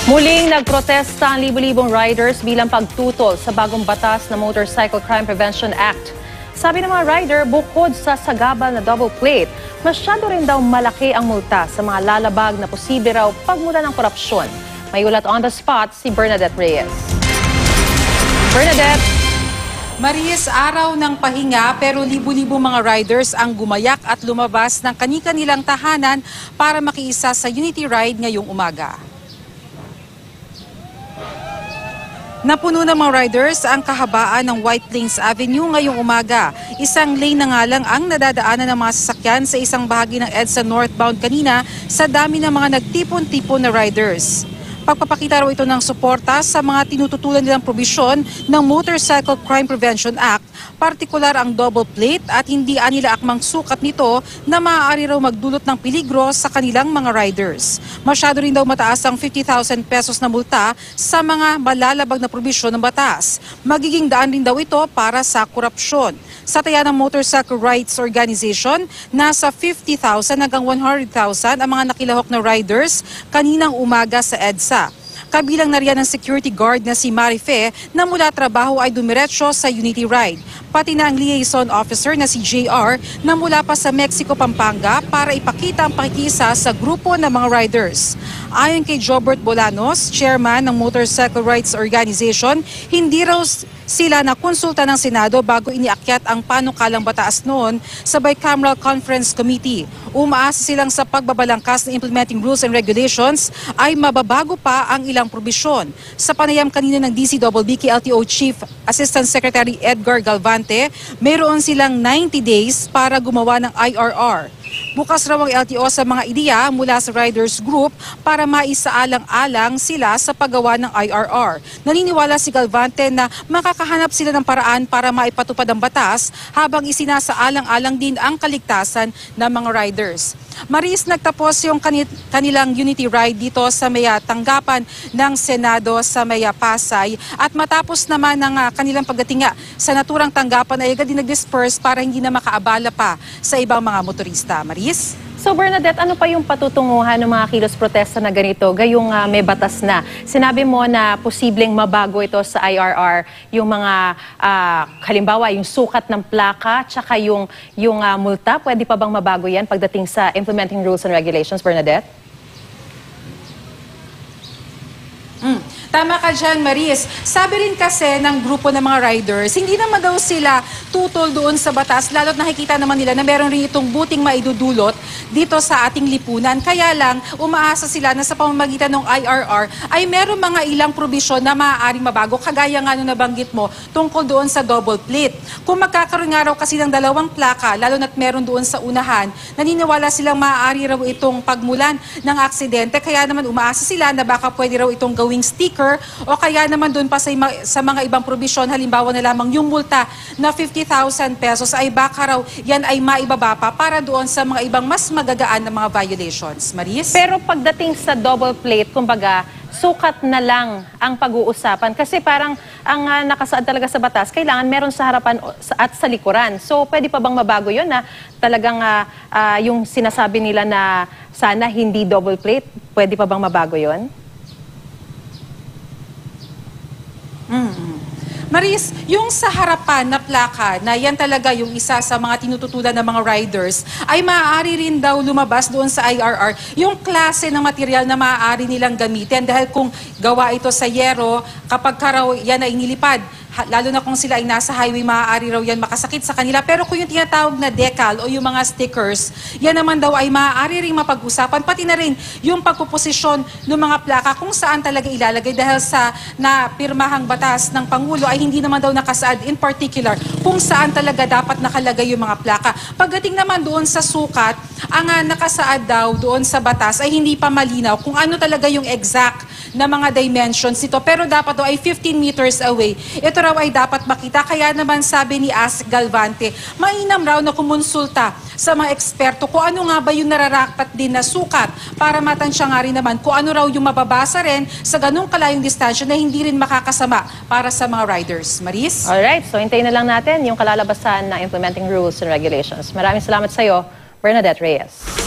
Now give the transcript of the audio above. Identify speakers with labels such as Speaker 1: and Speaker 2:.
Speaker 1: Muling nagprotesta ang libo-libong riders bilang pagtutol sa bagong batas na Motorcycle Crime Prevention Act. Sabi ng mga rider, bukod sa sagabal na double plate, masyado rin daw malaki ang multa sa mga lalabag na posible raw pagmula ng korupsyon. May ulat on the spot si Bernadette Reyes. Bernadette!
Speaker 2: Maris, araw ng pahinga pero libo-libo mga riders ang gumayak at lumabas ng kani-kanilang tahanan para makiisa sa Unity Ride ngayong umaga. Napuno ng mga riders ang kahabaan ng White Plains Avenue ngayong umaga. Isang lane na nga lang ang nadadaanan ng mga sasakyan sa isang bahagi ng EDSA northbound kanina sa dami ng mga nagtipon-tipon na riders. Pagpapakita raw ito ng suporta sa mga tinututulan nilang probisyon ng Motorcycle Crime Prevention Act, partikular ang double plate at hindi nila akmang sukat nito na maaari raw magdulot ng peligro sa kanilang mga riders. Masyado rin daw mataas ang 50,000 pesos na multa sa mga malalabag na probisyon ng batas. Magiging daan rin daw ito para sa korupsyon. Sa taya ng Motorcycle Rights Organization, nasa 50,000 hanggang 100,000 ang mga nakilahok na riders kaninang umaga sa EDSA. Kabilang na riyan ang security guard na si Marife na mula trabaho ay dumiretso sa Unity Ride. Pati na ang liaison officer na si JR na mula pa sa Mexico, Pampanga para ipakita ang pakikisa sa grupo ng mga riders. Ayon kay Jobert Bolanos, chairman ng Motorcycle Rights Organization, hindi raw sila nakonsulta ng Senado bago iniakyat ang panukalang batas noon sa Bicameral Conference Committee. Umaasa silang sa pagbabalangkas ng implementing rules and regulations ay mababago pa ang ilang probisyon. Sa panayam kanina ng DCBBK LTO Chief Assistant Secretary Edgar Galvante, mayroon silang 90 days para gumawa ng IRR. Bukas raw ang LTO sa mga ideya mula sa Riders Group para maisaalang-alang sila sa paggawa ng IRR. Naniniwala si Galvante na makakahanap sila ng paraan para maipatupad ang batas habang isinasaalang-alang din ang kaligtasan ng mga riders. Maris, nagtapos yung kanilang Unity Ride dito sa may tanggapan ng Senado sa may Pasay at matapos naman ng kanilang pagdating sa naturang tanggapan ay agad din nag-disperse para hindi na makaabala pa sa ibang mga motorista. Maris?
Speaker 1: So Bernadette, ano pa yung patutunguhan ng mga kilos protesta na ganito gayong may batas na? Sinabi mo na posibleng mabago ito sa IRR, yung mga halimbawa yung sukat ng plaka tsaka yung multa, pwede pa bang mabago yan pagdating sa implementing rules and regulations, Bernadette?
Speaker 2: Tama ka dyan, Maris. Sabi rin kasi ng grupo ng mga riders, hindi naman daw sila tutol doon sa batas, lalo't nakikita naman nila na meron rin itong buting maidudulot dito sa ating lipunan. Kaya lang, umaasa sila na sa pamamagitan ng IRR ay meron mga ilang probisyon na maaaring mabago, kagaya nga nung nabanggit mo tungkol doon sa double plate. Kung magkakaroon nga raw kasi ng dalawang plaka, lalo na't meron doon sa unahan, naniniwala silang maaari raw itong pagmulan ng aksidente, kaya naman umaasa sila na baka pwede raw itong gawing sticker o kaya naman doon pa sa mga ibang probisyon, halimbawa na lamang yung multa na 50,000 pesos ay baka raw yan ay maibaba pa para doon sa mga ibang mas magagaan na mga violations. Maris?
Speaker 1: Pero pagdating sa double plate, kumbaga, sukat na lang ang pag-uusapan kasi parang ang nakasaad talaga sa batas, kailangan meron sa harapan at sa likuran. So pwede pa bang mabago yun na talagang yung sinasabi nila na sana hindi double plate, pwede pa bang mabago yun?
Speaker 2: Maris, yung sa harapan na plaka na yan talaga yung isa sa mga tinututulan ng mga riders ay maaari rin daw lumabas doon sa IRR yung klase ng material na maaari nilang gamitin dahil kung gawa ito sa yero, kapag raw yan ay nilipad, lalo na kung sila ay nasa highway, maaari raw yan makasakit sa kanila. Pero kung yung tinatawag na decal o yung mga stickers, yan naman daw ay maaari rin mapag-usapan. Pati na rin yung pagpuposisyon ng mga plaka kung saan talaga ilalagay dahil sa napirmahang batas ng Pangulo ay hindi naman daw nakasaad in particular kung saan talaga dapat nakalagay yung mga plaka. Pagdating naman doon sa sukat, ang nakasaad daw doon sa batas ay hindi pa malinaw kung ano talaga yung exact na mga dimensions nito. Pero dapat daw ay 15 meters away. Ito raw ay dapat makita. Kaya naman sabi ni As Galvante, mainam raw na kumonsulta sa mga eksperto kung ano nga ba yung nararapat din na sukat para matansya nga rin naman kung ano raw yung mababasa rin sa ganung kalayong distansya na hindi rin makakasama para sa mga riders. Maris?
Speaker 1: Alright, so hintayin na lang natin yung kalalabasan ng implementing rules and regulations. Maraming salamat sa iyo, Bernadette Reyes.